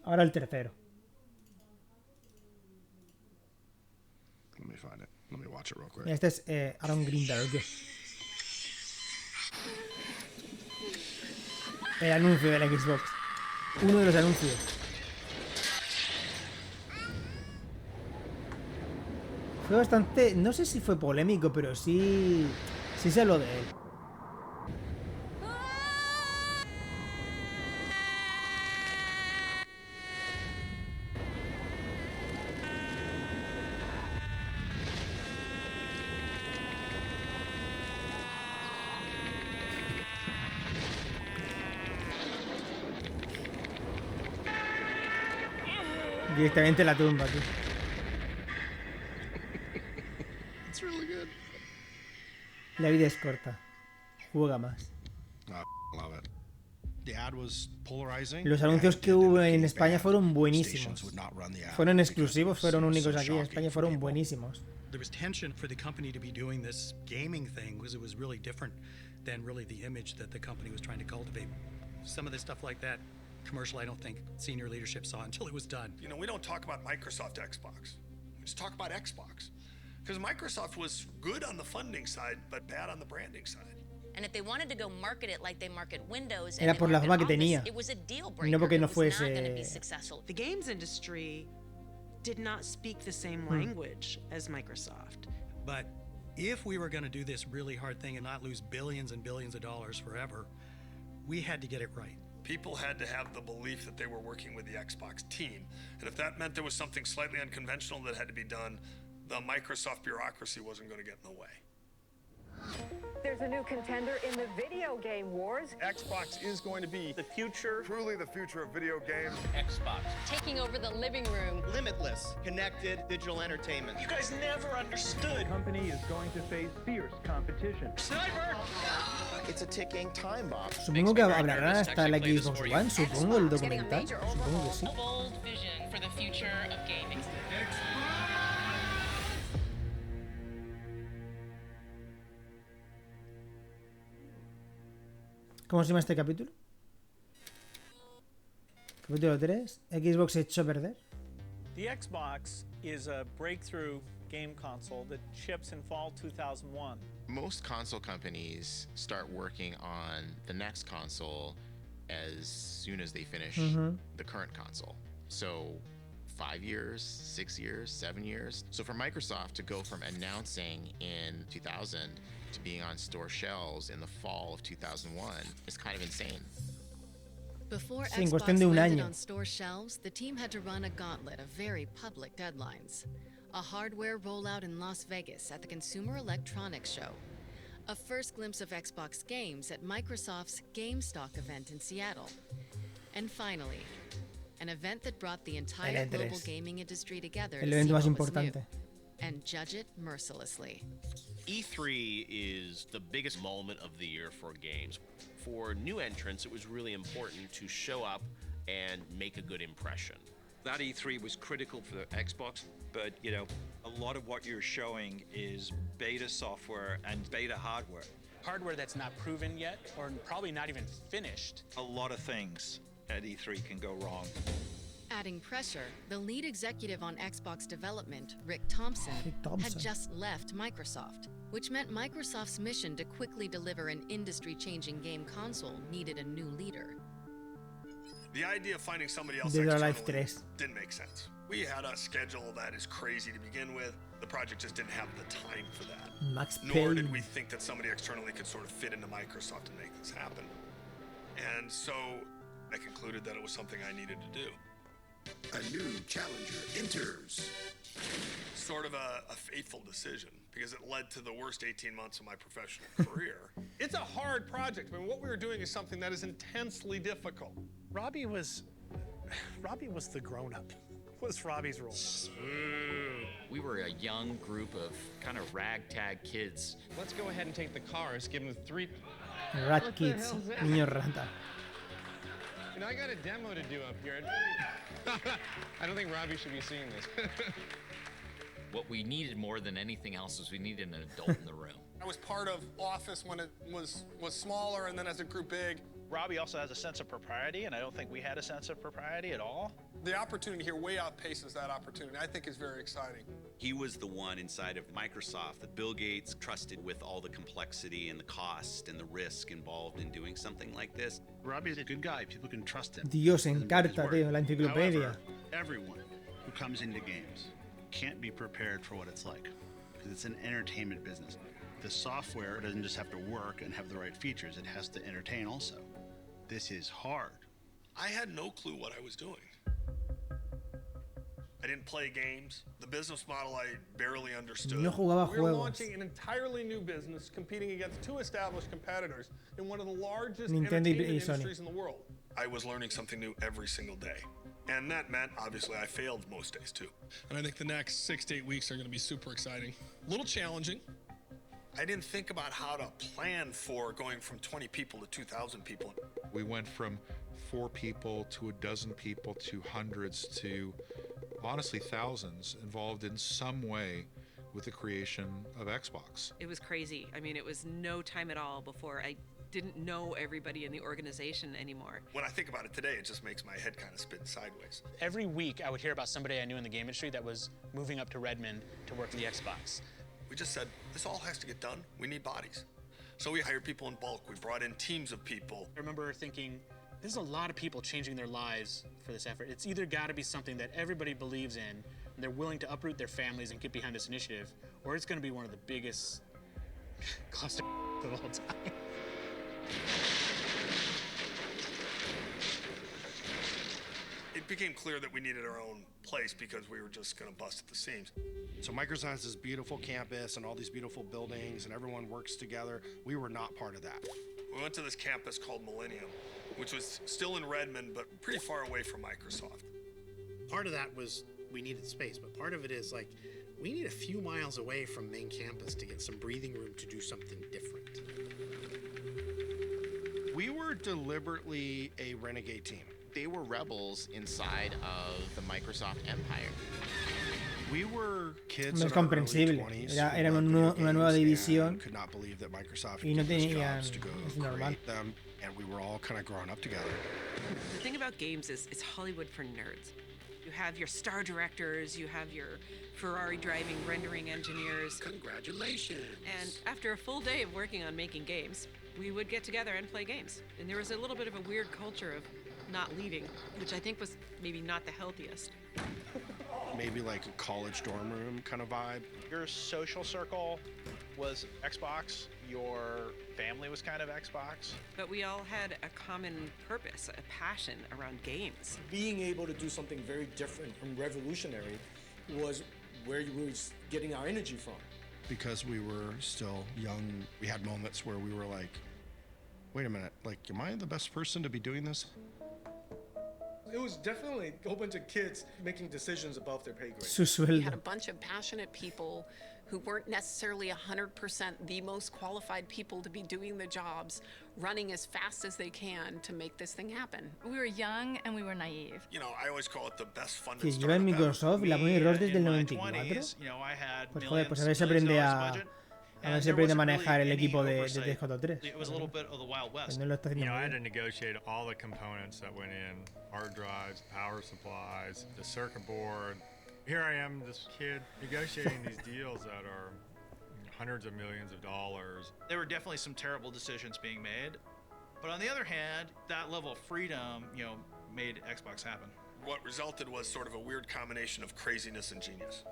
Ahora el tercero. Let me find it. Let me watch it real quick. Este es Aaron Greenberg. El anuncio de la Xbox. Uno de los anuncios. Fue bastante... No sé si fue polémico, pero sí... Sí se habló de él. Directamente la tumba, tío. It's really good. La vida es corta. Juega más. Love it. Los anuncios que hubo en España fueron buenísimos. Fueron exclusivos, fueron únicos aquí en España, fueron buenísimos. There was tension for the company to be doing this gaming thing because it was really different than really the image that the company was trying to cultivate. Some of the stuff like that, commercial, I don't think senior leadership saw until it was done. You know, we don't talk about Microsoft Xbox. We just talk about Xbox. Because Microsoft was good on the funding side, but bad on the branding side. And if they wanted to go market it like they market Windows, Era por la fama que tenía. it was a deal breaker. No porque no It was not fuese... going to be successful. The games industry did not speak the same language as Microsoft. But if we were going to do this really hard thing and not lose billions and billions of dollars forever, we had to get it right. People had to have the belief that they were working with the Xbox team. And if that meant there was something slightly unconventional that had to be done, the Microsoft bureaucracy wasn't going to get in the way. There's a new contender in the video game wars. Xbox is going to be the future. Truly the future of video games. Xbox. Taking over the living room. Limitless, connected digital entertainment. You guys never understood. The company is going to face fierce competition. Sniper! It's a ticking time bomb. Supongo que hablarán hasta la Xbox One, supongo, el documental. Supongo que sí. A bold vision for the future of gaming. ¿Cómo se llama este capítulo? Capítulo 3. Xbox echó a perder. The Xbox is a breakthrough game console that ships in fall 2001. Most console companies start working on the next console as soon as they finish the current console. So 5 years, 6 years, 7 years. So for Microsoft to go from announcing in 2000 to being on store shelves in the fall of 2001 is kind of insane. Before Sí, en Xbox cuestión de un landed año. on store shelves, the team had to run a gauntlet of very public deadlines. A hardware rollout in Las Vegas at the Consumer Electronics Show. A first glimpse of Xbox games at Microsoft's GameStock event in Seattle. And finally, an event that brought the entire El E3. global gaming industry together El to evento see más what was new importante. and judge it mercilessly. E3 is the biggest moment of the year for games. For new entrants, it was really important to show up and make a good impression. That E3 was critical for the Xbox, but you know, a lot of what you're showing is beta software and beta hardware. Hardware that's not proven yet, or probably not even finished. A lot of things at E3 can go wrong. Adding pressure, the lead executive on Xbox development, Rick Thompson, had just left Microsoft, which meant Microsoft's mission to quickly deliver an industry-changing game console needed a new leader. The idea of finding somebody else Dead or Alive externally 3. didn't make sense. We had a schedule that is crazy to begin with. The project just didn't have the time for that. Max Nor Payne. did we think that somebody externally could sort of fit into Microsoft and make this happen. And so I concluded that it was something I needed to do. A new challenger enters. Sort of a fateful decision because it led to the worst 18 months of my professional career. It's a hard project. I mean, what we were doing is something that is intensely difficult. Robbie was the grown-up. What's Robbie's role? We were a young group of kind of ragtag kids. Let's go ahead and take the cars, give them 3... Rat Kids. Niño rata. You know, I got a demo to do up here. I don't think Robbie should be seeing this. What we needed more than anything else was we needed an adult in the room. I was part of Office when it was smaller, and then as it grew big, Robbie also has a sense of propriety, and I don't think we had a sense of propriety at all. The opportunity here way outpaces that opportunity. I think is very exciting. He was the one inside of Microsoft that Bill Gates trusted with all the complexity and the cost and the risk involved in doing something like this. Robbie's a good guy. People can trust him. Dios, en carta, tío, la enciclopedia. However, everyone who comes into games can't be prepared for what it's like, because it's an entertainment business. The software doesn't just have to work and have the right features, it has to entertain also. This is hard. I had no clue what I was doing. I didn't play games. The business model I barely understood. No jugaba We're juegos. launching an entirely new business competing against two established competitors in one of the largest Nintendo y entertainment Sony. industries in the world. I was learning something new every single day. And that meant, obviously, I failed most days too. And I think the next 6 to 8 weeks are going to be super exciting. A little challenging. I didn't think about how to plan for going from 20 people to 2,000 people. We went from 4 people to a dozen people to hundreds to honestly thousands involved in some way with the creation of Xbox. It was crazy. I mean, it was no time at all before I didn't know everybody in the organization anymore. When I think about it today, it just makes my head kind of spin sideways. Every week I would hear about somebody I knew in the game industry that was moving up to Redmond to work for the Xbox. We just said, this all has to get done. We need bodies. So we hired people in bulk. We brought in teams of people. I remember thinking, there's a lot of people changing their lives for this effort. It's either got to be something that everybody believes in, and they're willing to uproot their families and get behind this initiative, or it's going to be one of the biggest cluster of all time. It became clear that we needed our own place because we were just going to bust at the seams. So Microsoft has this beautiful campus and all these beautiful buildings and everyone works together. We were not part of that. We went to this campus called Millennium, which was still in Redmond, but pretty far away from Microsoft. Part of that was we needed space, but part of it is like, we need a few miles away from main campus to get some breathing room to do something different. We were deliberately a renegade team. They were rebels inside of the Microsoft empire. We were kids No es in our early comprensible. 20s Era who loved una nueva video games división and could not believe that Microsoft y no would give us tenían, jobs to go es normal. create them, and we were all kind of growing up together. The thing about games is it's Hollywood for nerds. You have your star directors, you have your Ferrari driving rendering engineers. Congratulations. And after a full day of working on making games, we would get together and play games. And there was a little bit of a weird culture of not leaving, which I think was maybe not the healthiest. Maybe like a college dorm room kind of vibe. Your social circle was Xbox, your family was kind of Xbox. But we all had a common purpose, a passion around games. Being able to do something very different and revolutionary was where we were getting our energy from. Because we were still young, we had moments where we were like, wait a minute, like, am I the best person to be doing this? It was definitely a whole bunch of kids making decisions above their pay grade. Su We sueldo. had a bunch of passionate people who weren't necessarily 100% the most qualified people to be doing the jobs, running as fast as they can to make this thing happen. We were young and we were naive. You know, I always call it the best funded Que lleva en Microsoft la pone error desde el 94. Pues joder, pues a ver si aprende a ver si aprende a manejar el equipo de TJ3. It was a little bit of the Wild West. No lo está haciendo I had bien. to negotiate all the components that went in, hard drives, power supplies, the circuit board. Here I am, this kid, negotiating these deals that are hundreds of millions of dollars. There were definitely some terrible decisions being made, but on the other hand, that level of freedom, made Xbox happen. What resulted was sort of a weird combination of craziness and genius.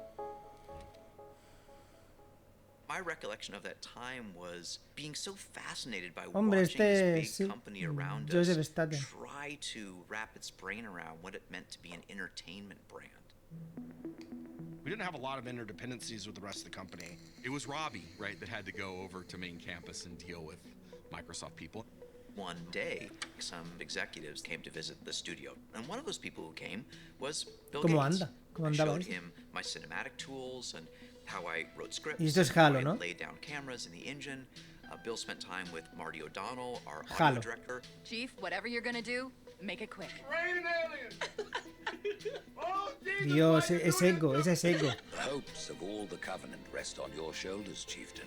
My recollection of that time was being so fascinated by Hombre, watching this sí, big company around Joseph us Staten. try to wrap its brain around what it meant to be an entertainment brand. We didn't have a lot of interdependencies with the rest of the company. It was Robbie, right, that had to go over to main campus and deal with Microsoft people. One day, some executives came to visit the studio, and one of those people who came was Bill ¿Cómo Gates. anda? ¿Cómo I andaba showed eso? him my cinematic tools and how I wrote scripts, Y esto es how Halo, I ¿no? laid down cameras in the engine. Bill spent time with Marty O'Donnell, our Halo. audio director. Chief, whatever you're gonna do, make it quick. Dios, es eco, ese es eco. The hopes of all the Covenant rest on your shoulders, Chieftain.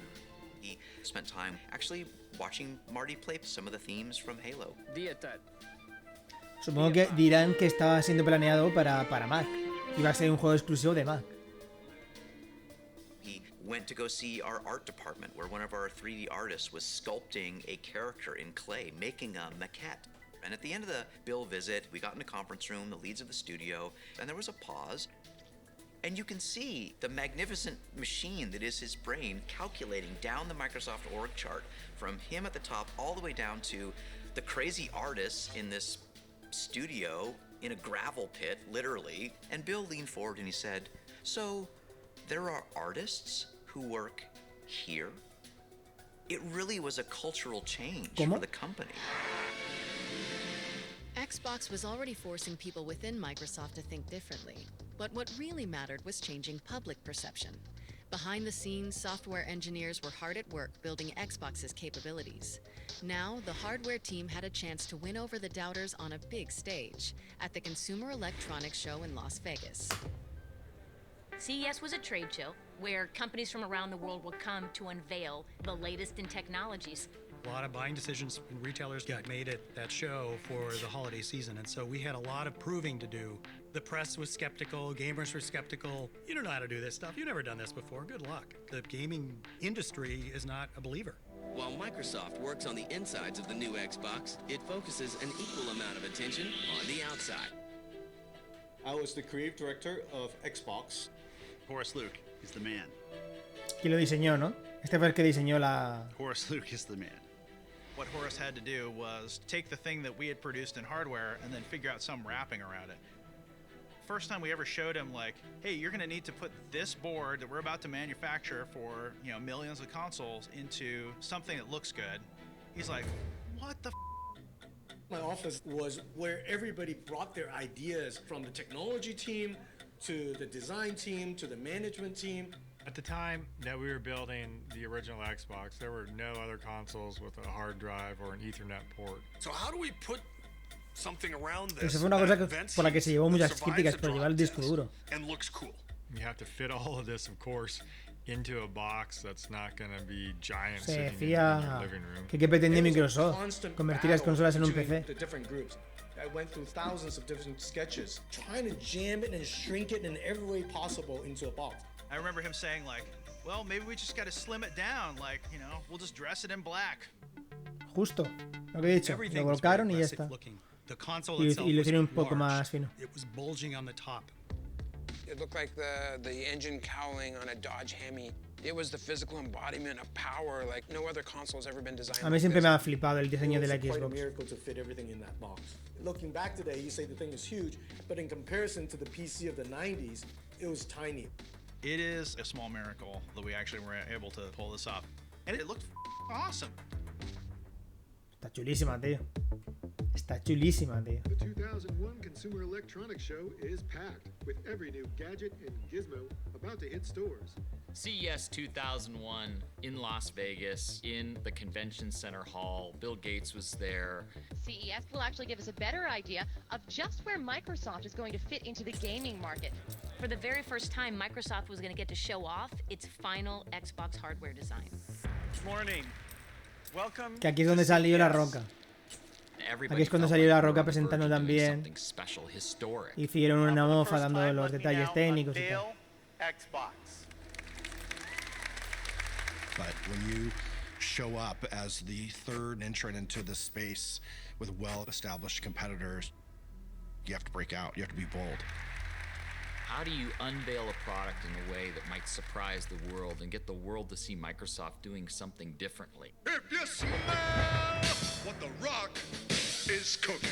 He spent time actually watching Marty play some of the themes from Halo. Supongo que dirán que estaba siendo planeado para Mac. Iba a ser un juego exclusivo de Mac. He went to go see our art department where one of our 3D artists was sculpting a character in clay, making a maquette. And at the end of the Bill visit, we got in a conference room, the leads of the studio, and there was a pause. And you can see the magnificent machine that is his brain calculating down the Microsoft org chart from him at the top all the way down to the crazy artists in this studio in a gravel pit, literally. And Bill leaned forward and he said, "So there are artists who work here?" It really was a cultural change for the company. Xbox was already forcing people within Microsoft to think differently, but what really mattered was changing public perception. Behind the scenes, software engineers were hard at work building Xbox's capabilities. Now, the hardware team had a chance to win over the doubters on a big stage at the Consumer Electronics Show in Las Vegas. CES was a trade show where companies from around the world would come to unveil the latest in technologies. A lot of buying decisions and retailers got made at that show for the holiday season, and so we had a lot of proving to do. The press was skeptical, gamers were skeptical. You don't know how to do this stuff. You've never done this before. Good luck. The gaming industry is not a believer. While Microsoft works on the insides of the new Xbox, it focuses an equal amount of attention on the outside. I was the creative director of Xbox. Horace Luke is the man. ¿Quién lo diseñó, no? Este fue el que diseñó la... Horace Luke is the man. What Horace had to do was take the thing that we had produced in hardware and then figure out some wrapping around it. First time we ever showed him, like, hey, you're going to need to put this board that we're about to manufacture for, you know, millions of consoles into something that looks good. He's like, what the f? My office was where everybody brought their ideas, from the technology team to the design team to the management team. At the time that we were building the original Xbox, there were no other consoles with a hard drive or an Ethernet port. So how do we put something around this? Esa fue una cosa por la que se llevó muchas críticas por llevar el disco duro. And looks cool. You have to fit all of this, of course, into a box that's not going to be giant Se sitting decía in your living room. que pretendía Microsoft, convertir las consolas en un PC. I went through thousands of different sketches, trying to jam it and shrink it in every way possible into a box. I remember him saying, like, well, maybe we just got to slim it down, like, you know, we'll just dress it in black. Justo, lo que he dicho, lo volcaron y ya está. Y lo hicieron un poco más fino. It was bulging on the top. It looked like the engine cowling on a Dodge Hemi. It was the physical embodiment of power like no other console has ever been designed. A mí siempre me ha flipado el diseño de la Xbox. It was quite a Xbox. miracle to fit everything in that box. Looking back today, you say the thing is huge, but in comparison to the PC of the 90s, it was tiny. It is a small miracle that we actually were able to pull this off. And it looked awesome. Está chulísima, tío. Está chulísima, tío. The 2001 Consumer Electronics Show is packed with every new gadget and gizmo about to hit stores. CES 2001 in Las Vegas, in the convention center hall. Bill Gates was there. CES will actually give us a better idea of just where Microsoft is going to fit into the gaming market. For the very first time, Microsoft was going to get to show off its final Xbox hardware design. Good morning. Welcome. Que aquí es donde salió La Roca. Aquí es cuando salió La Roca presentando también. Hicieron una mofa dando los detalles técnicos y tal. But when you show up as the third entrant into this space with well-established competitors, you have to break out. You have to be bold. How do you unveil a product in a way that might surprise the world and get the world to see Microsoft doing something differently? If you smell what the Rock is cooking.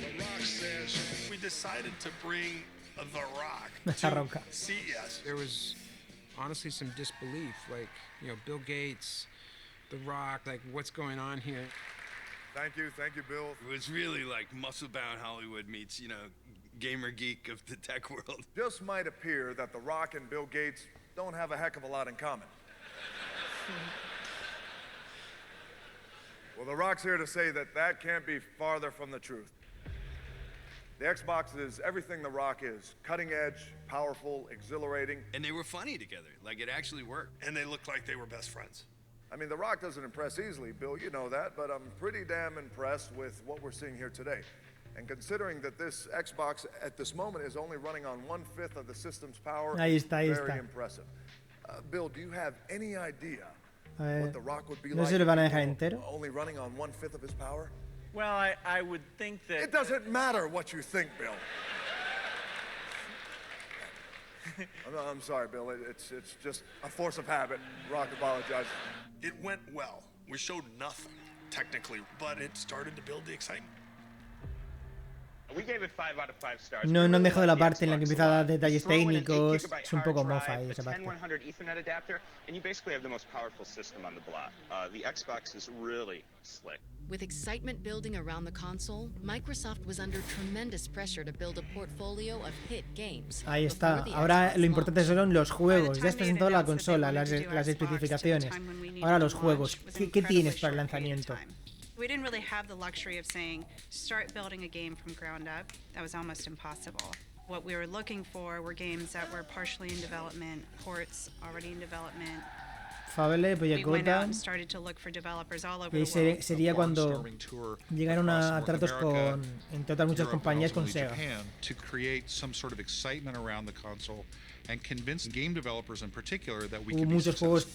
The Rock says we decided to bring The Rock La Roca. to CES. There was honestly some disbelief, like, you know, Bill Gates, The Rock, like, what's going on here? Thank you, Bill. It was really like muscle-bound Hollywood meets, you know, gamer geek of the tech world. Just might appear that The Rock and Bill Gates don't have a heck of a lot in common. Well, The Rock's here to say that can't be farther from the truth. The Xbox is everything the Rock is. Cutting edge, powerful, exhilarating. And they were funny together. Like, it actually worked. And they looked like they were best friends. I mean, The Rock doesn't impress easily, Bill, you know that, but I'm pretty damn impressed with what we're seeing here today. And considering that this Xbox at this moment is only running on 1/5 of the system's power, ahí está. very impressive. Bill, do you have any idea what The Rock would be ¿No like se lo van a dejar entero? only running on 1/5 of his power? Well, I would think that... It doesn't matter what you think, Bill. I'm sorry, Bill. It's just a force of habit. Rock apologizes. It went well. We showed nothing, technically, but it started to build the excitement. No han dejado la parte en la que empieza a dar detalles técnicos. Es un poco mofa ahí esa parte. With excitement building around the console, Microsoft was under tremendous pressure to build a portfolio of hit games. Ahí está. Ahora lo importante son los juegos. Ya estás en toda la consola, las especificaciones. Ahora los juegos. ¿Qué tienes para el lanzamiento? We didn't really have the luxury of saying, start building a game from ground up. That was almost impossible. What we were looking for were games that were partially in development, ports already in development. We went out and started to look for developers all over the world. Sería cuando llegaron a tratos con, entre otras muchas compañías, con Sega. To create some sort of excitement around the console and convince game developers in particular that we Hubo could be muchos juegos successful.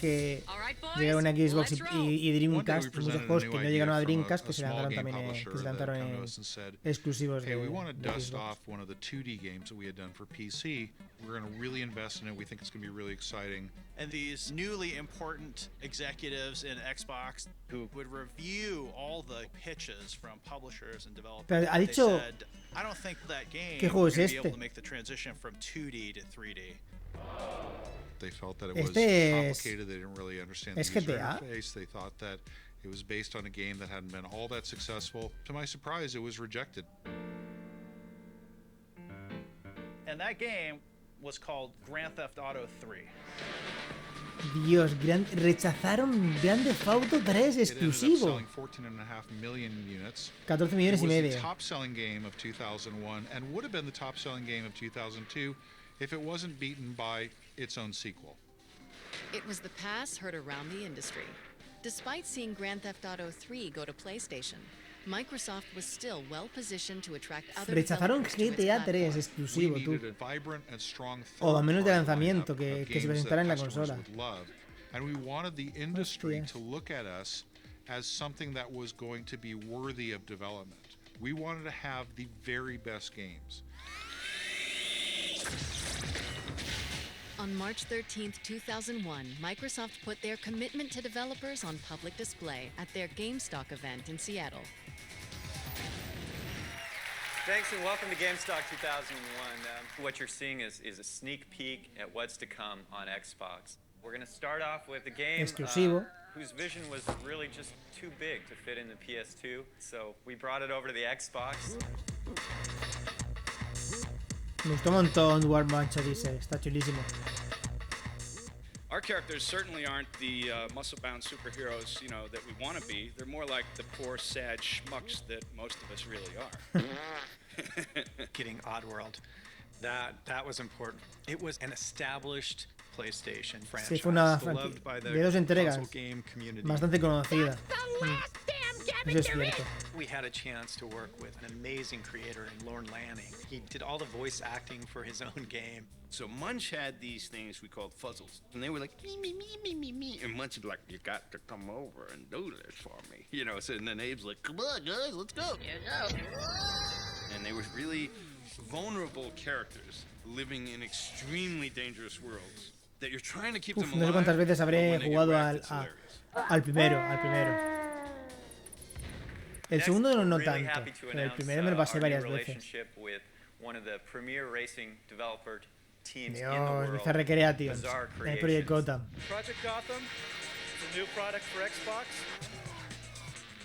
que llegaron a Xbox y Dreamcast, muchos juegos que no llegaron a Dreamcast que se lanzaron también que se lanzaron en exclusivos Hey, we want to de dust Xbox. off one of the 2D games that we had done for PC. We're going to really invest in it. We think it's going to be really exciting. And these newly important executives in Xbox who would review all the pitches from publishers and developers. Pero ha They dicho, said, I don't think that game ¿qué juego is es going to be able este? to make the transition from 2D to 3D. They felt that it was Este complicated. They didn't really understand the ¿Es user GTA? interface. They thought that it was based on a game that hadn't been all that successful. To my surprise, it was rejected. And that game was called Grand Theft Auto 3. Dios, rechazaron Grand Theft Auto 3 exclusivo. 14.5 million units. 14 millones y It was medio. the top-selling game of 2001 and would have been the top-selling game of 2002 if it wasn't beaten by its own sequel. It was the pass heard around the industry. Despite seeing Grand Theft Auto 3 go to PlayStation, Microsoft was still well positioned to attract other Rechazaron developers to its GTA 3 platform. exclusivo, tú. needed a vibrant and strong O al menos de third-party lanzamiento, lineup que of se games presentara en la that customers consola. would love. And we wanted the industry Hostias. to look at us as something that was going to be worthy of development. We wanted to have the very best games. On March 13, 2001, Microsoft put their commitment to developers on public display at their GameStop event in Seattle. Thanks and welcome to GameStop 2001. What you're seeing is a sneak peek at what's to come on Xbox. We're going to start off with a game Exclusivo. whose vision was really just too big to fit in the PS2, so we brought it over to the Xbox. Me gustó un montón War Mancha, dice. Está chulísimo. Our characters certainly aren't the muscle-bound superheroes, you know, that we want to be. They're more like the poor, sad schmucks that most of us really are. Getting Oddworld, that was important. It was an established PlayStation franchise, Sí, fue una beloved by the de dos entregas console game community. bastante conocida. Eso es cierto. We had a chance to work with an amazing creator in Lorne Lanning. He did all the voice acting for his own game. So Munch had these things we called fuzzles, and they were like me, and Munch would be like, "You got to come over and do this for me," you know. So and then Abe's like, "Come on, guys, let's go." And they were really vulnerable characters living in extremely dangerous worlds that you're trying to keep them Uf, no sé alive. cuántas veces but habré when they get jugado wrecked, it's hilarious. al primero. El segundo no Really tanto, happy to pero el announce primero me lo pasé our new varias veces. relationship with one of the premier racing developer teams in the Dios, world, Bizarre Recreations, Bizarre de Project Creations. Gotham. Project Gotham is a new product for Xbox.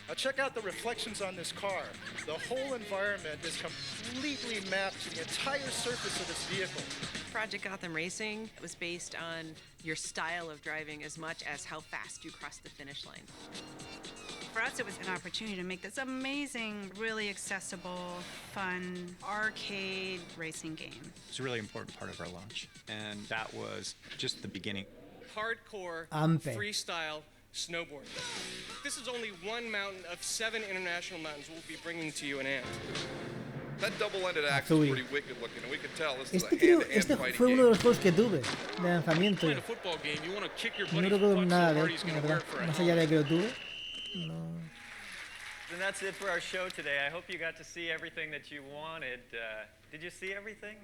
Now check out the reflections on this car. The whole environment is completely mapped to the entire surface of this vehicle. Project Gotham Racing was based on your style of driving as much as how fast you cross the finish line. For us, it was an opportunity to make this amazing, really accessible, fun, arcade racing game. It's a really important part of our launch, and that was just the beginning. Hardcore freestyle snowboarding. This is only one mountain of 7 international mountains we'll be bringing to you in AMP. That double-ended axe is pretty wicked looking, and we can tell this is a Este hand-to-hand fue fighting uno de game. los juegos que tuve de lanzamiento. No recuerdo nada de él, la verdad. Más allá de que lo tuve, no. And that's it for our show today. I hope you got to see everything that you wanted. Did you see everything?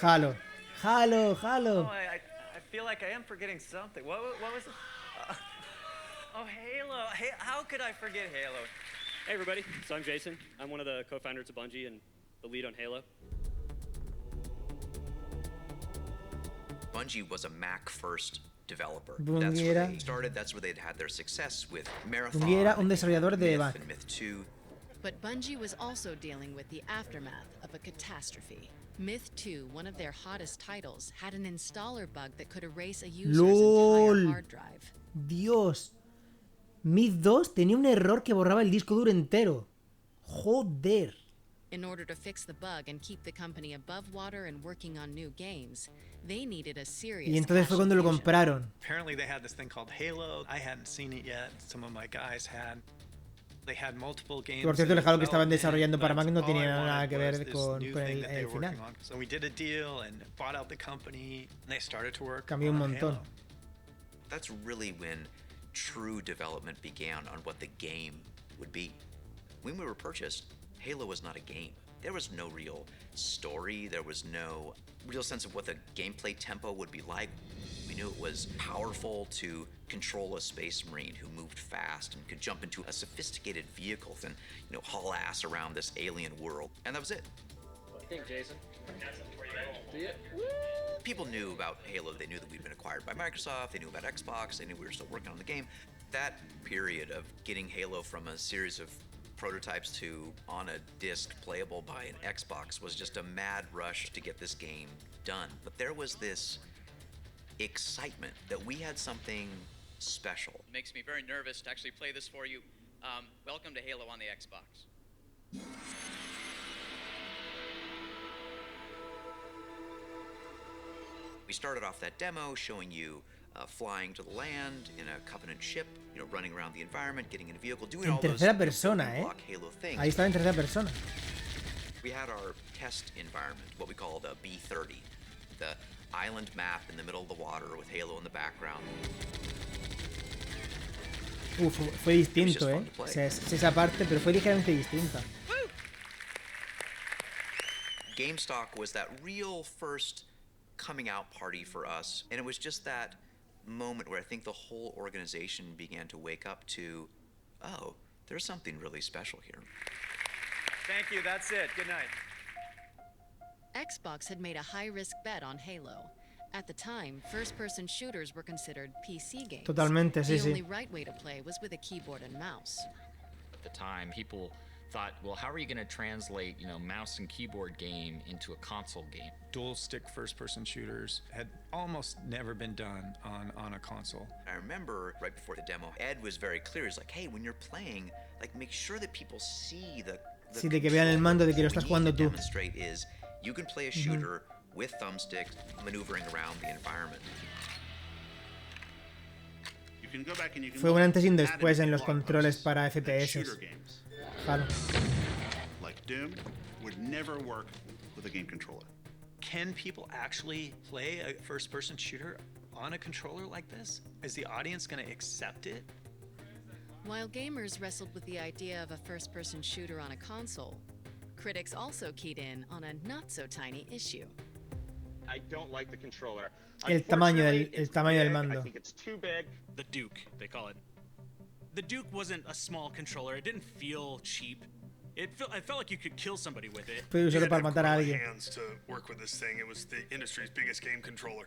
Halo. Oh, I feel like I am forgetting something. What was it? Oh, Halo. Hey, how could I forget Halo? Hey everybody, so I'm Jason. I'm one of the co-founders of Bungie and the lead on Halo. Bungie was a Mac-first developer. Bungie That's where era- they started. That's where they'd had their success with Marathon, Bungie era un desarrollador de Myth, Mac. and Myth 2. But Bungie was also dealing with the aftermath of a catastrophe. Myth 2, one of their hottest titles, had an installer bug that could erase a user's entire LOL. hard drive. Dios. Myth 2 tenía un error que borraba el disco duro entero. Joder. In order to fix the bug and keep the company above water and working on new games, they needed a serious Y entonces fue cuando lo compraron. Apparently they had this thing called Halo. I hadn't seen it yet. Some of my guys had. They had multiple games. Por cierto, el in Halo que estaban development, desarrollando para but Mac no all tenía I nada wanted que was ver this con new thing that they el were final. working on. So we did a deal and bought out the company, and they started to work Cambió un on montón. Halo. That's really when true development began on what the game would be. When we were purchased, Halo was not a game. There was no real story. There was no real sense of what the gameplay tempo would be like. We knew it was powerful to control a space marine who moved fast and could jump into a sophisticated vehicle and, haul ass around this alien world. And that was it. What do you think, Jason? See it? People knew about Halo. They knew that we'd been acquired by Microsoft. They knew about Xbox. They knew we were still working on the game. That period of getting Halo from a series of prototypes to on a disc playable by an Xbox was just a mad rush to get this game done. But there was this excitement that we had something special. It makes me very nervous to actually play this for you. Welcome to Halo on the Xbox. We started off that demo showing you flying to the land in a Covenant ship, running around the environment, getting in a vehicle, doing En all those tercera persona, block Halo things. Ahí estaba en tercera persona. We had our test environment, what we called a B30, the island map in the middle of the water with Halo in the background. Fue distinto, Es esa parte, pero fue ligeramente distinta. GameStock was that real first coming out party for us, and it was just that moment where I think the whole organization began to wake up to, oh, there's something really special here. Thank you, that's it. Good night. Xbox had made a high-risk bet on Halo. At the time, first-person shooters were considered PC games. Totalmente, sí, The sí. only right way to play was with a keyboard and mouse. At the time, people thought, well, how are you going to translate, mouse and keyboard game into a console game? Dual stick first-person shooters had almost never been done on a console. I remember right before the demo, Ed was very clear. He's like, hey, when you're playing, make sure that people see the Sí, de que vean el mando de que lo estás jugando tú. demonstrate is you can play a shooter with thumbsticks maneuvering around the environment. You can go back and you can Fue un antes y un look at después it en los blog controles posts para that FPS. shooter games, Claro. like Doom, would never work with a game controller. Can people actually play a first-person shooter on a controller like this? Is the audience going to accept it? While gamers wrestled with the idea of a first-person shooter on a console, critics also keyed in on a not-so-tiny issue. I don't like the controller. El tamaño Unfortunately, del it's tamaño del big. mando. I think it's too big. The Duke, they call it. The Duke wasn't a small controller. It didn't feel cheap. I felt like you could kill somebody with it. Puede usarlo para matar a alguien. Hands to work with this thing. It was the industry's biggest game controller.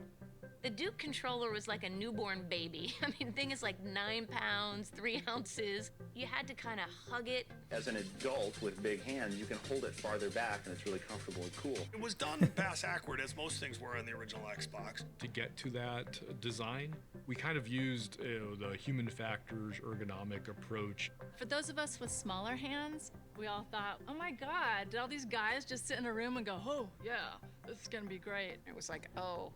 The Duke controller was like a newborn baby. I mean, the thing is like 9 pounds, 3 ounces. You had to kind of hug it. As an adult with big hands, you can hold it farther back and it's really comfortable and cool. It was done bass-ackward, as most things were on the original Xbox. To get to that design, we kind of used the human factors ergonomic approach. For those of us with smaller hands, we all thought, oh my God, did all these guys just sit in a room and go, oh yeah, this is gonna be great. It was like, oh,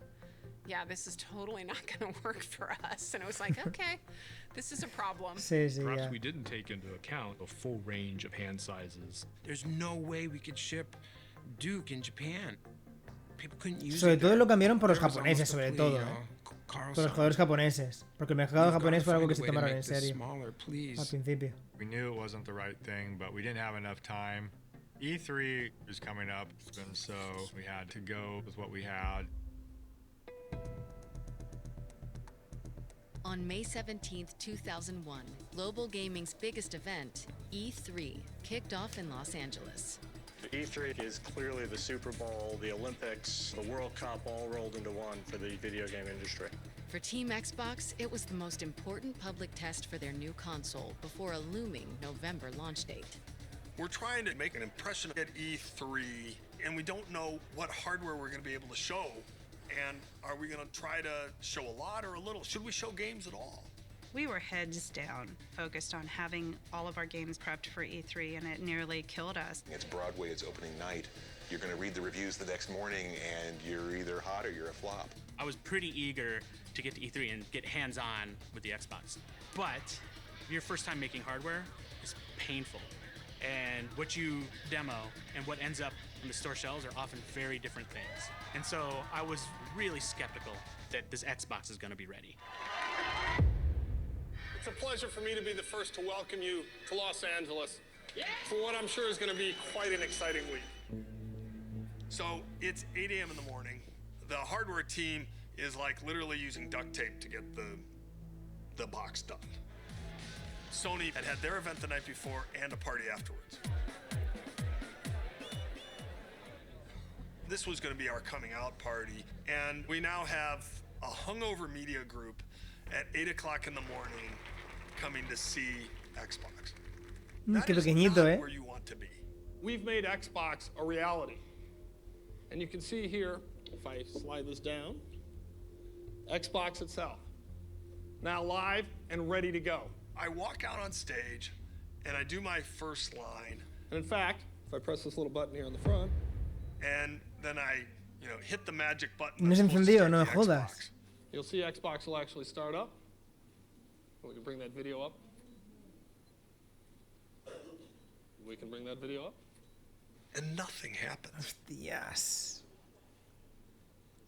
yeah, this is totally not going to work for us. And it was like, okay, this is a problem. Perhaps we didn't take into account a full range of hand sizes. There's no way we could ship Duke in Japan. People couldn't use Sobre it. todo lo cambiaron por los japoneses, sobre todo, por los jugadores japoneses, porque el mercado japonés fue algo que se tomaron en serio al principio. We knew it wasn't the right thing, but we didn't have enough time. E3 is coming up, and so we had to go with what we had. On May 17, 2001, global gaming's biggest event, E3, kicked off in Los Angeles. E3 is clearly the Super Bowl, the Olympics, the World Cup all rolled into one for the video game industry. For Team Xbox, it was the most important public test for their new console before a looming November launch date. We're trying to make an impression at E3, and we don't know what hardware we're going to be able to show. And are we going to try to show a lot or a little? Should we show games at all? We were heads down, focused on having all of our games prepped for E3, and it nearly killed us. It's Broadway, it's opening night. You're going to read the reviews the next morning, and you're either hot or you're a flop. I was pretty eager to get to E3 and get hands-on with the Xbox. But your first time making hardware is painful. And what you demo and what ends up in the store shelves are often very different things. And so I was really skeptical that this Xbox is going to be ready. It's a pleasure for me to be the first to welcome you to Los Angeles for what I'm sure is going to be quite an exciting week. So it's 8 a.m. in the morning. The hardware team is like literally using duct tape to get the box done. Sony had their event the night before and a party afterwards. This was going to be our coming out party, and we now have a hungover media group at 8 o'clock in the morning coming to see Xbox. That Qué is pequeñito, not eh? where you want to be. We've made Xbox a reality. And you can see here, if I slide this down, Xbox itself. Now live and ready to go. I walk out on stage and I do my first line. And in fact, if I press this little button here on the front, and then I, hit the magic button. No se encendió, no me jodas. You'll see Xbox will actually start up. We can bring that video up. We can bring that video up. And nothing happened. Hostias.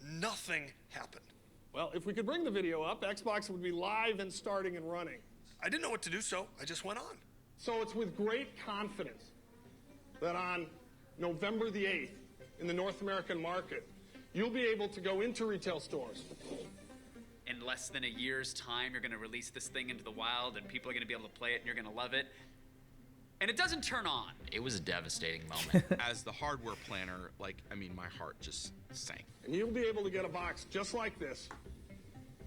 Nothing happened. Well, if we could bring the video up, Xbox would be live and starting and running. I didn't know what to do, so I just went on. So it's with great confidence that on November the 8th, in the North American market, you'll be able to go into retail stores. In less than a year's time, you're going to release this thing into the wild, and people are going to be able to play it, and you're going to love it. And it doesn't turn on. It was a devastating moment. As the hardware planner, my heart just sank. And you'll be able to get a box just like this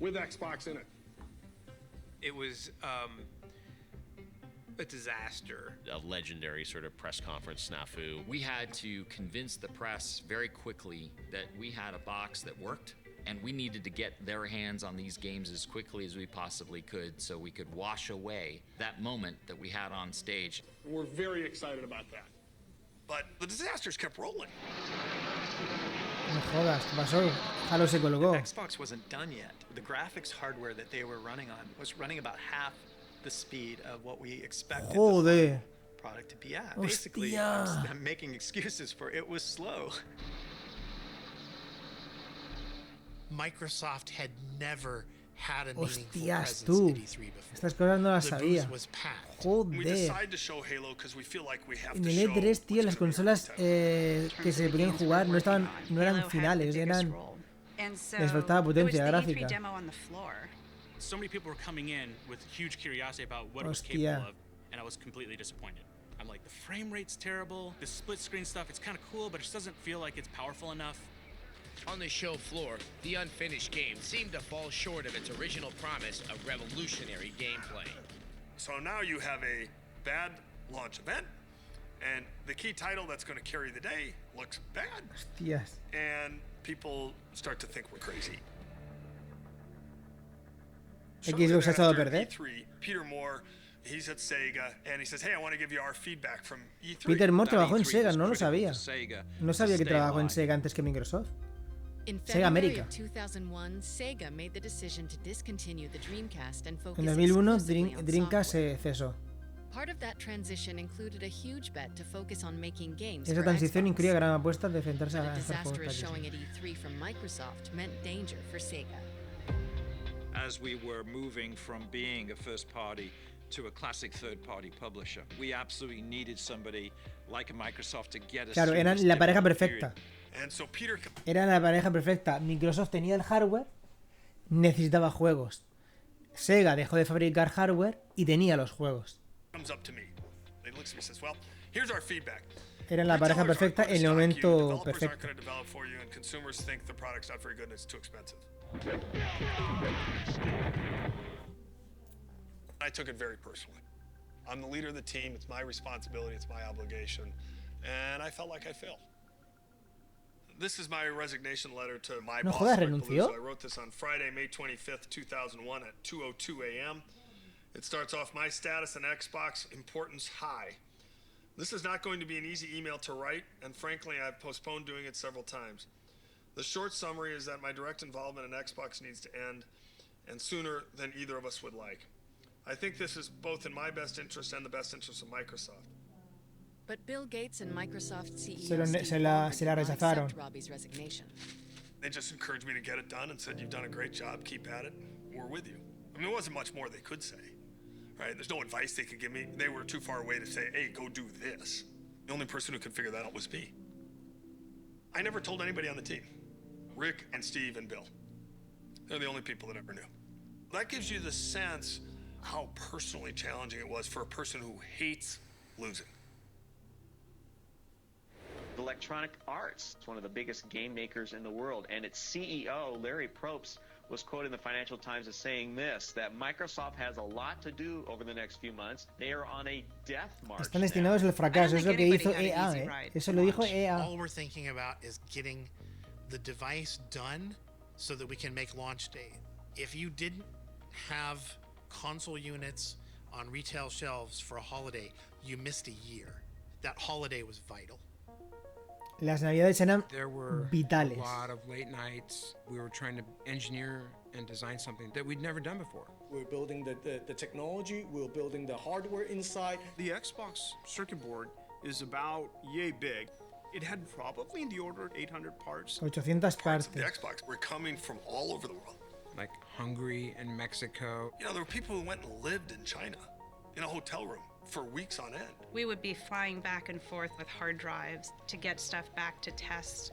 with Xbox in it. It was a disaster. A legendary sort of press conference snafu. We had to convince the press very quickly that we had a box that worked, and we needed to get their hands on these games as quickly as we possibly could so we could wash away that moment that we had on stage. We're very excited about that. But the disasters kept rolling. No jodas, ¿qué pasó? Halo se colgó. Xbox wasn't done yet. The graphics hardware that they were running on was running about half the speed of what we expected the product to be at. Basically, I'm making excuses for it was slow. Microsoft had never had a meaningful Hostias, presence tú. at E3 before. Estas cosas no las The sabía. booth was packed. We Joder. decided to show Halo because we feel like we have En to el show E3, tío, las consolas que se podían jugar no eran finales, eran... And so Les faltaba potencia there was the gráfica. E3 demo on the floor. So many people were coming in with huge curiosity about what it was Hostia. capable of, and I was completely disappointed. I'm like, the frame rate's terrible, the split screen stuff, it's kind of cool, but it just doesn't feel like it's powerful enough. On the show floor, the unfinished game seemed to fall short of its original promise of revolutionary gameplay. So now you have a bad launch event, and the key title that's going to carry the day looks bad. Hostias. And people start to think we're crazy. Xbox ha echado a perder. E3, Peter Moore, he's at Sega, and he says, "Hey, I want to give you our feedback from E3." Peter Moore trabajó en Sega, no lo sabía. No sabía que trabajó en Sega antes que Microsoft. In Sega February América. of 2001, Sega made the decision to discontinue the Dreamcast and focus En 2001 exclusively on Dreamcast software. se cesó. Part of that transition included a huge bet to focus on making games Esa for transición Xbox. incluía gran apuesta de enfrentarse But a a hacer juegos disastrous para showing at E3 from Microsoft meant danger for Sega. As we were moving from being a first party to a classic third party publisher, we absolutely needed somebody like a Microsoft to get us Claro, through eran this la pareja difficult perfecta. period. And so Peter Era la pareja perfecta. Microsoft tenía el hardware, necesitaba juegos. Sega dejó de fabricar hardware y tenía los juegos. comes up to me. He looks at me and says, "Well, here's our feedback. Eran la pareja perfecta en el momento Developers aren't perfecto. going to develop for you, and consumers think the product's not very good and it's too expensive." I took it very personally. I'm the leader of the team. It's my responsibility. It's my obligation. And I felt like I failed. This is my resignation letter to my No boss, jodas, Rick renunció. Paluzzo. I wrote this on Friday, May 25th, 2001 at 2:02 a.m. It starts off, "My status on Xbox, importance high. This is not going to be an easy email to write, and frankly, I've postponed doing it several times. The short summary is that my direct involvement in Xbox needs to end, and sooner than either of us would like. I think this is both in my best interest and the best interest of Microsoft." But Bill Gates and Microsoft CEO Se la Steve Ballmer did not rechazaron. accept Robbie's resignation. They just encouraged me to get it done and said, "You've done a great job, keep at it, we're with you." I mean, there wasn't much more they could say, right? There's no advice they could give me. They were too far away to say, "Hey, go do this." The only person who could figure that out was me. I never told anybody on the team. Rick and Steve and Bill. They're the only people that ever knew. That gives you the sense how personally challenging it was for a person who hates losing. Electronic Arts, it's one of the biggest game makers in the world, and its CEO, Larry Probst, was quoted in the Financial Times as saying this, that Microsoft has a lot to do over the next few months. They are on a death march. Están destinados al fracaso, es lo que hizo EA, ¿eh? Eso lo dijo EA. All we're thinking about is getting the device done so that we can make launch day. If you didn't have console units on retail shelves for a holiday, you missed a year. That holiday was vital. Las navidades eran There were vitales. a lot of late nights. We were trying to engineer and design something that we'd never done before. We're building the technology, we're building the hardware inside. The Xbox circuit board is about yay big. It had probably in the order of 800 parts. 800 partes. The Xbox were coming from all over the world. Like Hungary and Mexico. You know, there were people who went and lived in China in a hotel room for weeks on end. We would be flying back and forth with hard drives to get stuff back to test.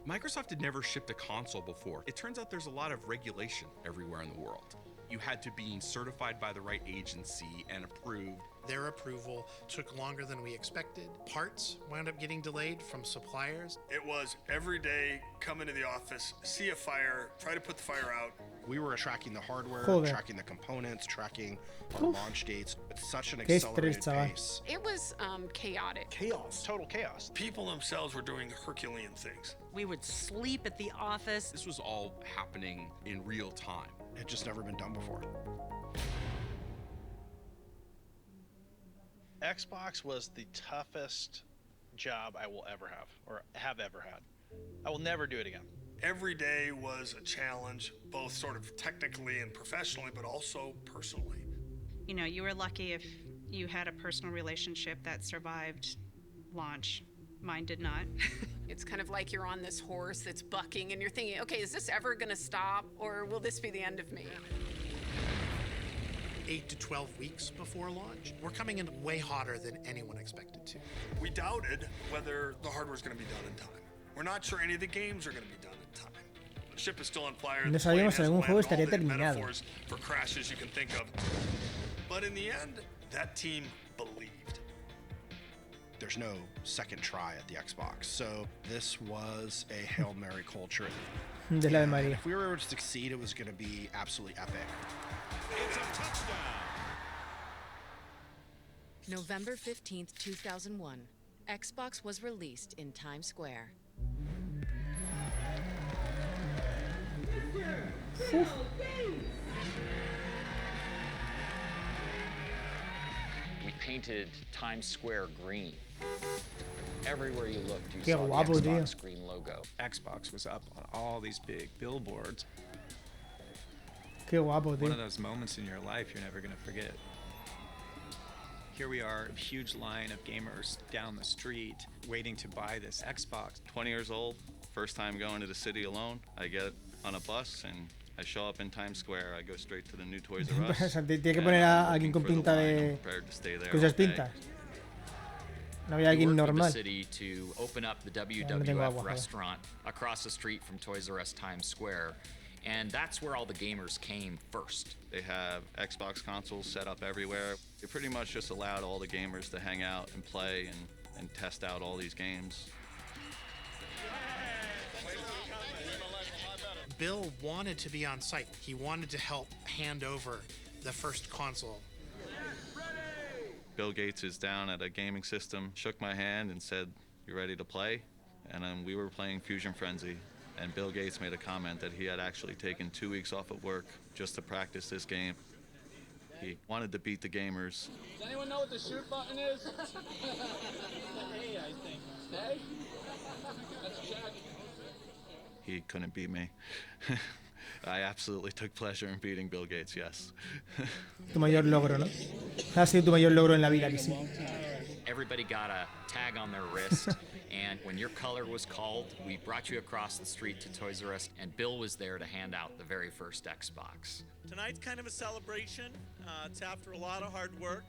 Microsoft had never shipped a console before. It turns out there's a lot of regulation everywhere in the world. You had to be certified by the right agency and approved. Their approval took longer than we expected. Parts wound up getting delayed from suppliers. It was every day, come into the office, see a fire, try to put the fire out. We were tracking the hardware, Joder. tracking the components, tracking our launch dates. It's such an Qué estrés, accelerated chaval. pace. It was chaotic. Chaos, total chaos. People themselves were doing Herculean things. We would sleep at the office. This was all happening in real time. It had just never been done before. Xbox was the toughest job I will ever have, or have ever had. I will never do it again. Every day was a challenge, both sort of technically and professionally, but also personally. You know, you were lucky if you had a personal relationship that survived launch. Mine did not. It's kind of like you're on this horse that's bucking and you're thinking, okay, is this ever going to stop or will this be the end of me? 8 to 12 weeks before launch. We're coming in way hotter than anyone expected to. We doubted whether the hardware was going to be done in time. We're not sure any of the games are going to be done in time. The ship is still on fire. No the plane sabíamos si hasn't algún juego landed, all estaría the terminado. metaphors for crashes you can think of. But in the end, that team believed. There There's no second try at the Xbox. So this was a Hail Mary culture. De la de María. If we were to succeed, it was going to be absolutely epic. It's a touchdown. November 15th, 2001. Xbox was released in Times Square. We painted Times Square green. Everywhere you looked, you Qué saw guapo, the tío. Xbox green logo. Xbox was up on all these big billboards. Qué guapo, One tío. of those moments in your life you're never going to forget. Here we are, a huge line of gamers down the street waiting to buy this Xbox. 20 years old, first time going to the city alone. I get on a bus and I show up in Times Square. I go straight to the new Toys R Us. O sea, tiene que poner a alguien con pinta de... con esas pintas. No había alguien We worked with normal. the city to open up the no tengo WWF agua, joder. restaurant across the street from Toys R Us Times Square. And that's where all the gamers came first. They have Xbox consoles set up everywhere. They pretty much just allowed all the gamers to hang out and play and test out all these games. Bill wanted to be on site. He wanted to help hand over the first console. Bill Gates is down at a gaming system, shook my hand and said, "You ready to play?" And then we were playing Fusion Frenzy. And Bill Gates made a comment that he had actually taken 2 weeks off of work just to practice this game. He wanted to beat the gamers. Does anyone know what the shoot button is? A, I think. A? Let's check. He couldn't beat me. I absolutely took pleasure in beating Bill Gates, yes. Tu mayor logro, ¿no? Ha sido tu mayor logro en la vida, que sí. Everybody got a tag on their wrist, and when your color was called, we brought you across the street to Toys R Us, and Bill was there to hand out the very first Xbox. Tonight's kind of a celebration. It's after a lot of hard work.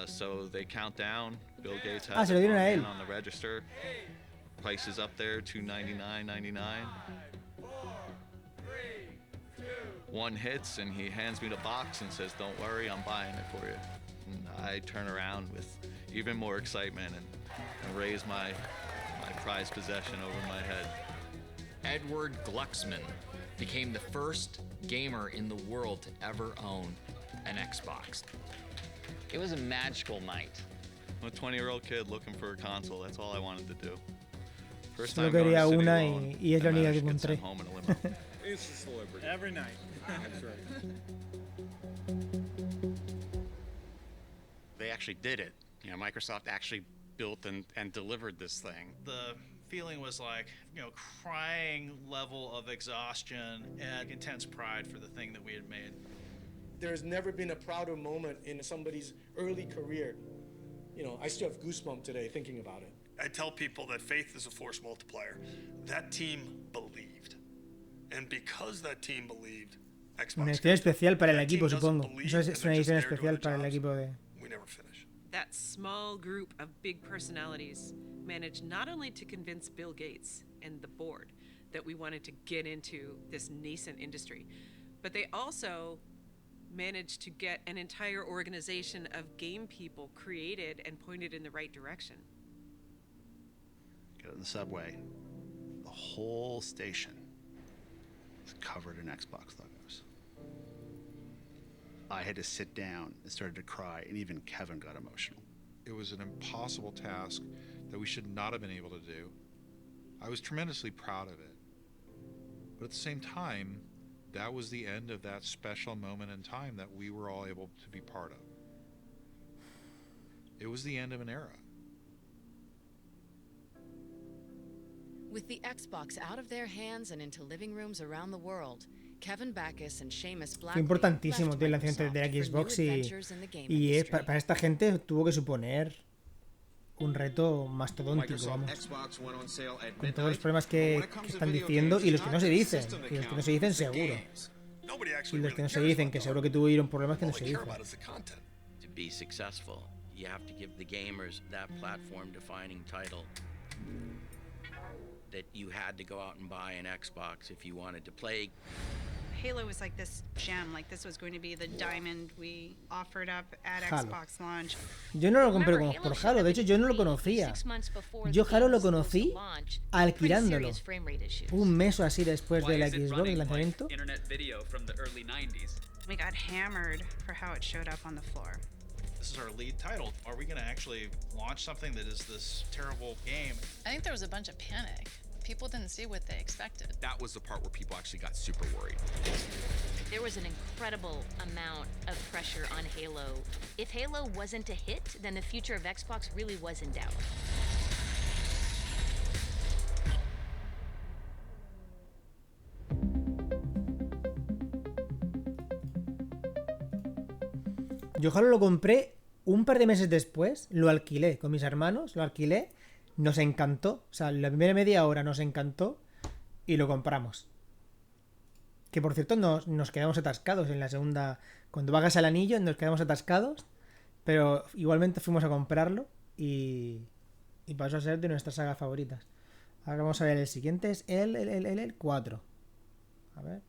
So they count down. Bill Gates Ah, has se lo it dieron a él. on the register. Price is up there, $299.99. One hits and he hands me the box and says, "Don't worry, I'm buying it for you." And I turn around with even more excitement and raise my prized possession over my head. Edward Glucksman became the first gamer in the world to ever own an Xbox. It was a magical night. I'm a 20-year-old kid looking for a console. That's all I wanted to do. First Solo time going quería to City una alone, y es la I única managed que to get sent encontré. home in a limo. It's a celebrity. Every night. That's right. They actually did it. You know, Microsoft actually built and delivered this thing. The feeling was like, crying level of exhaustion and intense pride for the thing that we had made. There's never been a prouder moment in somebody's early career. I still have goosebumps today thinking about it. I tell people that faith is a force multiplier. That team believed. And because that team believed, Una Xbox edición especial para el equipo, supongo. Eso es una edición especial para el equipo de... we never finish. That small group of big personalities managed not only to convince Bill Gates and the board that we wanted to get into this nascent industry, but they also managed to get an entire organization of game people created and pointed in the right direction. Get in the subway. The whole station is covered in Xbox logos. I had to sit down and started to cry, and even Kevin got emotional. It was an impossible task that we should not have been able to do. I was tremendously proud of it. But at the same time, that was the end of that special moment in time that we were all able to be part of. It was the end of an era. With the Xbox out of their hands and into living rooms around the world, Kevin Backus and Seamus Fue Blackley importantísimo, left tío, el lanzamiento Microsoft de la for new Xbox adventures in the game y industry. para esta gente tuvo que suponer un reto mastodóntico, vamos. Con todos los problemas que están diciendo y los que no se dicen. Y los que no se dicen seguro. Y los que no se dicen, que seguro que tuvieron problemas que no se dicen. To be successful, you have to give the gamers that platform-defining title. That you had to go out and buy an Xbox if you wanted to play Halo was like this gem, like this was going to be the diamond we offered up at Halo. Xbox launch. Yo no lo compré por Halo, de hecho yo no lo conocía. Yo Halo lo conocí alquilándolo. Un mes o así después de la Xbox, del lanzamiento. We got hammered for how it showed up on the floor. This is our lead title. Are we going to actually launch something that is this terrible game? I think there was a bunch of panic. People didn't see what they expected. That was the part where people actually got super worried. There was an incredible amount of pressure on Halo. If Halo wasn't a hit, then the future of Xbox really was in doubt. Yo Halo lo compré un par de meses después, lo alquilé con mis hermanos, lo alquilé, nos encantó, o sea, la primera media hora nos encantó y lo compramos. Que por cierto nos quedamos atascados en la segunda, cuando bajas al anillo nos quedamos atascados, pero igualmente fuimos a comprarlo y pasó a ser de nuestras sagas favoritas. Ahora vamos a ver el siguiente, es el 4. A ver.